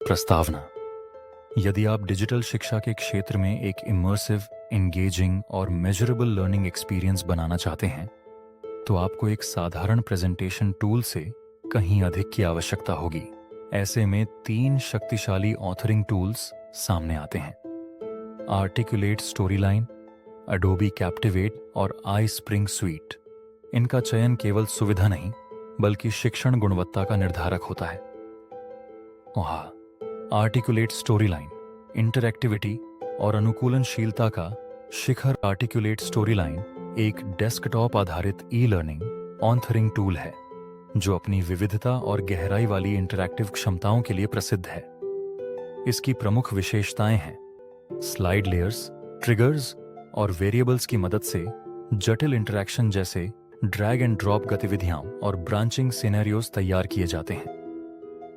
प्रस्तावना। यदि आप डिजिटल शिक्षा के क्षेत्र में एक इमर्सिव, एंगेजिंग और मेजरेबल लर्निंग एक्सपीरियंस बनाना चाहते हैं, तो आपको एक साधारण प्रेजेंटेशन टूल से कहीं अधिक की आवश्यकता होगी। ऐसे में 3 शक्तिशाली ऑथरिंग टूल्स सामने आते हैं: आर्टिकुलेट स्टोरीलाइन, अडोबी कैप्टिवेट और आई स्प्रिंग स्वीट। इनका चयन केवल सुविधा नहीं, बल्कि शिक्षण गुणवत्ता का निर्धारक होता है। आर्टिकुलेट स्टोरीलाइन, इंटरैक्टिविटी और अनुकूलनशीलता का शिखर। आर्टिकुलेट स्टोरीलाइन एक डेस्कटॉप आधारित ई लर्निंग ऑथरिंग टूल है जो अपनी विविधता और गहराई वाली इंटरैक्टिव क्षमताओं के लिए प्रसिद्ध है। इसकी प्रमुख विशेषताएं हैं: स्लाइड लेयर्स, ट्रिगर्स और वेरिएबल्स की मदद से जटिल इंटरैक्शन जैसे ड्रैग एंड ड्रॉप गतिविधियां और ब्रांचिंग सिनेरियोज तैयार किए जाते हैं।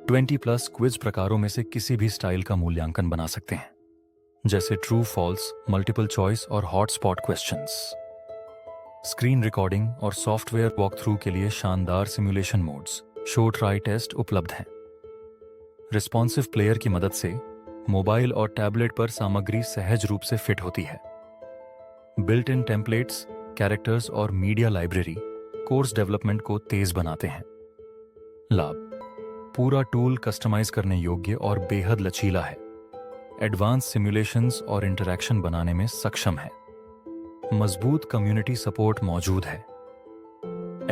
20+ क्विज प्रकारों में से किसी भी स्टाइल का मूल्यांकन बना सकते हैं, जैसे ट्रू, फॉल्स, मल्टीपल चॉइस और हॉटस्पॉट क्वेश्चंस। स्क्रीन रिकॉर्डिंग और सॉफ्टवेयर वॉकथ्रू के लिए शानदार simulation modes, show try test उपलब्ध हैं। रिस्पॉन्सिव प्लेयर की मदद से मोबाइल और टैबलेट पर सामग्री सहज रूप से फिट होती है। बिल्ट इन टेम्पलेट्स, कैरेक्टर्स और मीडिया लाइब्रेरी कोर्स डेवलपमेंट को तेज बनाते हैं। लाभ: पूरा टूल कस्टमाइज करने योग्य और बेहद लचीला है। एडवांस सिमुलेशंस और इंटरैक्शन बनाने में सक्षम है। मजबूत कम्युनिटी सपोर्ट मौजूद है।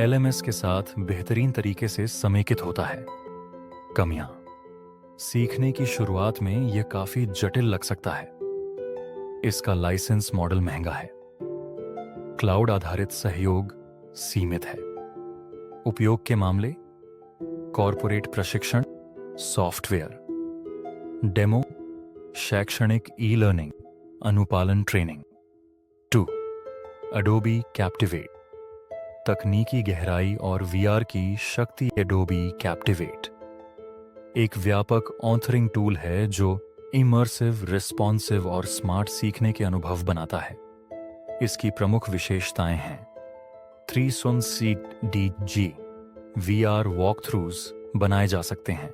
एलएमएस के साथ बेहतरीन तरीके से समेकित होता है। कमियां: सीखने की शुरुआत में यह काफी जटिल लग सकता है। इसका लाइसेंस मॉडल महंगा है। क्लाउड आधारित सहयोग सीमित है। उपयोग के मामले: कॉर्पोरेट प्रशिक्षण, सॉफ्टवेयर डेमो, शैक्षणिक ई लर्निंग, अनुपालन ट्रेनिंग। 2. अडोबी कैप्टिवेट, तकनीकी गहराई और वीआर की शक्ति। अडोबी कैप्टिवेट एक व्यापक ऑथरिंग टूल है जो इमर्सिव, रिस्पॉन्सिव और स्मार्ट सीखने के अनुभव बनाता है। इसकी प्रमुख विशेषताएं हैं: 360 VR वॉकथ्रूज बनाए जा सकते हैं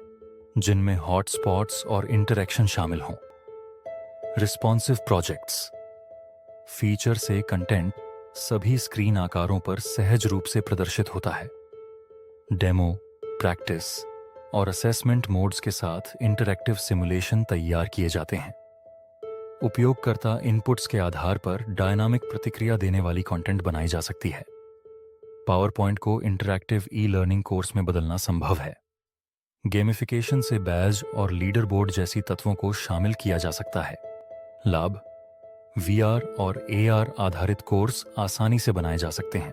जिनमें हॉटस्पॉट्स और इंटरैक्शन शामिल हों। रिस्पॉन्सिव प्रोजेक्ट्स, फीचर से कंटेंट सभी स्क्रीन आकारों पर सहज रूप से प्रदर्शित होता है। डेमो, प्रैक्टिस और असेसमेंट मोड्स के साथ इंटरैक्टिव सिमुलेशन तैयार किए जाते हैं। उपयोगकर्ता इनपुट्स के आधार पर डायनामिक प्रतिक्रिया देने वाली कंटेंट बनाई जा सकती है। पावरपॉइंट को इंटरैक्टिव ई लर्निंग कोर्स में बदलना संभव है। गेमिफिकेशन से बैज और लीडर बोर्ड जैसी तत्वों को शामिल किया जा सकता है। लाभ: VR और AR आधारित कोर्स आसानी से बनाए जा सकते हैं।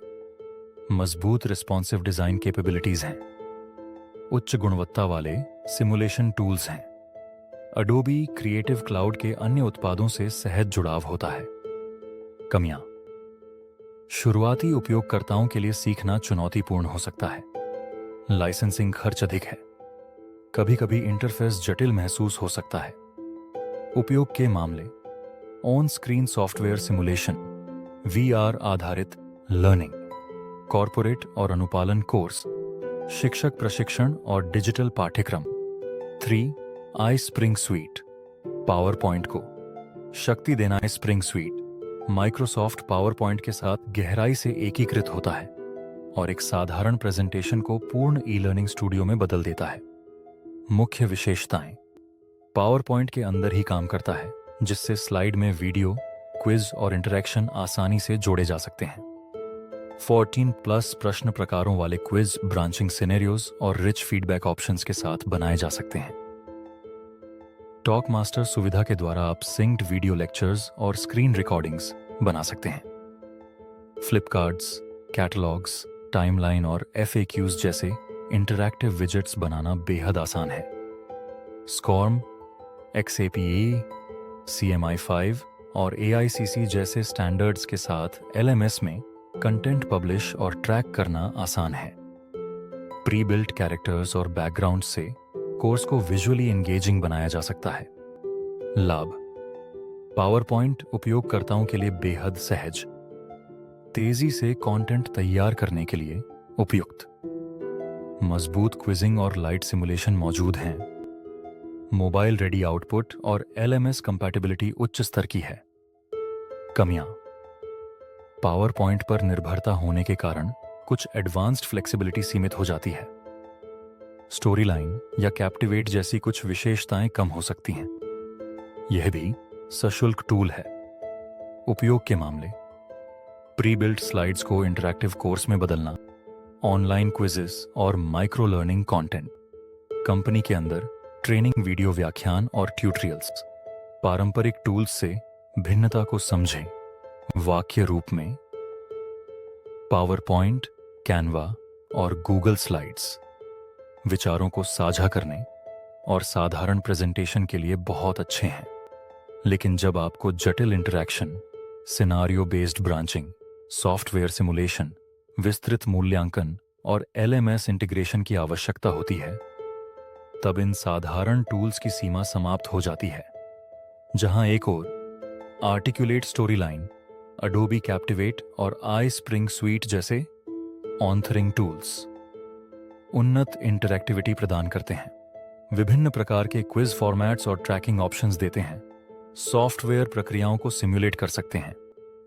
मजबूत रिस्पॉन्सिव डिजाइन कैपेबिलिटीज हैं। उच्च गुणवत्ता वाले सिमुलेशन टूल्स हैं। अडोबी क्रिएटिव क्लाउड के अन्य उत्पादों से सहज जुड़ाव होता है। कमियां: शुरुआती उपयोगकर्ताओं के लिए सीखना चुनौतीपूर्ण हो सकता है। लाइसेंसिंग खर्च अधिक है। कभी-कभी इंटरफेस जटिल महसूस हो सकता है। उपयोग के मामले: on screen software simulation, VR आधारित लर्निंग, कॉर्पोरेट और अनुपालन कोर्स, शिक्षक प्रशिक्षण और डिजिटल पाठ्यक्रम। 3. आई स्प्रिंग स्वीट, पावरपॉइंट को शक्ति देना। स्प्रिंग स्वीट माइक्रोसॉफ्ट पावरपॉइंट के साथ गहराई से एकीकृत होता है और एक साधारण प्रेजेंटेशन को पूर्ण ई लर्निंग स्टूडियो में बदल देता है। मुख्य विशेषताएं: पावरपॉइंट के अंदर ही काम करता है, जिससे स्लाइड में वीडियो, क्विज और इंटरैक्शन आसानी से जोड़े जा सकते हैं। 14+ प्रश्न प्रकारों वाले क्विज, ब्रांचिंग सिनेरियोज और रिच फीडबैक ऑप्शंस के साथ बनाए जा सकते हैं। टॉक मास्टर सुविधा के द्वारा आप सिंक्ड वीडियो लेक्चर्स और स्क्रीन रिकॉर्डिंग्स बना सकते हैं। फ्लिपकार्ट्स, कैटलॉग्स, टाइमलाइन और FAQs जैसे इंटरैक्टिव विजेट्स बनाना बेहद आसान है। SCORM, XAPAE, CMI5 और AICC जैसे स्टैंडर्ड्स के साथ LMS में कंटेंट पब्लिश और ट्रैक करना आसान है। प्री बिल्ट कैरेक्टर्स और बैकग्राउंड से कोर्स को विजुअली एंगेजिंग बनाया जा सकता है। लाभ: पावरपॉइंट उपयोगकर्ताओं के लिए बेहद सहज, तेजी से कंटेंट तैयार करने के लिए उपयुक्त। मजबूत क्विजिंग और लाइट सिमुलेशन मौजूद हैं। मोबाइल रेडी आउटपुट और LMS कंपैटिबिलिटी उच्च स्तर की है। कमियां: पावर पॉइंट पर निर्भरता होने के कारण कुछ एडवांस्ड फ्लेक्सिबिलिटी सीमित हो जाती है। स्टोरी लाइन या कैप्टिवेट जैसी कुछ विशेषताएं कम हो सकती हैं। यह भी सशुल्क टूल है। उपयोग के मामले: प्री बिल्ट स्लाइड्स को इंटरैक्टिव कोर्स में बदलना, ऑनलाइन क्विजेस और माइक्रो लर्निंग कंटेंट, कंपनी के अंदर ट्रेनिंग वीडियो व्याख्यान और ट्यूटोरियल्स। पारंपरिक टूल्स से भिन्नता को समझें। वाक्य रूप में पावर पॉइंट, कैनवा और गूगल स्लाइड्स विचारों को साझा करने और साधारण प्रेजेंटेशन के लिए बहुत अच्छे हैं। लेकिन जब आपको जटिल interaction, scenario based branching, software simulation, विस्तृत मूल्यांकन और LMS इंटीग्रेशन की आवश्यकता होती है, तब इन साधारण टूल्स की सीमा समाप्त हो जाती है। जहां एक ओर articulate story line, Adobe Captivate और आई स्प्रिंग स्वीट जैसे ऑन्थरिंग टूल्स उन्नत इंटरैक्टिविटी प्रदान करते हैं, विभिन्न प्रकार के क्विज फॉर्मेट्स और ट्रैकिंग ऑप्शंस देते हैं, सॉफ्टवेयर प्रक्रियाओं को सिम्युलेट कर सकते हैं,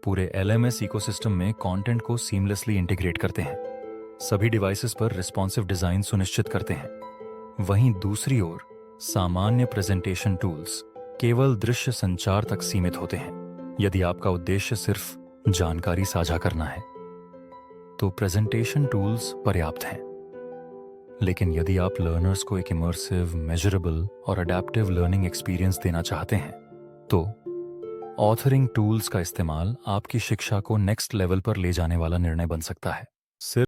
पूरे LMS इकोसिस्टम में कंटेंट को सीमलेसली इंटीग्रेट करते हैं, सभी डिवाइसेस पर रिस्पॉन्सिव डिजाइन सुनिश्चित करते हैं। वहीं दूसरी ओर सामान्य प्रेजेंटेशन टूल्स केवल दृश्य संचार तक सीमित होते हैं। यदि आपका उद्देश्य सिर्फ जानकारी साझा करना है तो प्रेजेंटेशन टूल्स पर्याप्त हैं। लेकिन यदि आप लर्नर्स को एक इमर्सिव, मेजरेबल और अडेप्टिव लर्निंग एक्सपीरियंस देना चाहते हैं तो ऑथरिंग टूल्स का इस्तेमाल आपकी शिक्षा को नेक्स्ट लेवल पर ले जाने वाला निर्णय बन सकता है। सिर्फ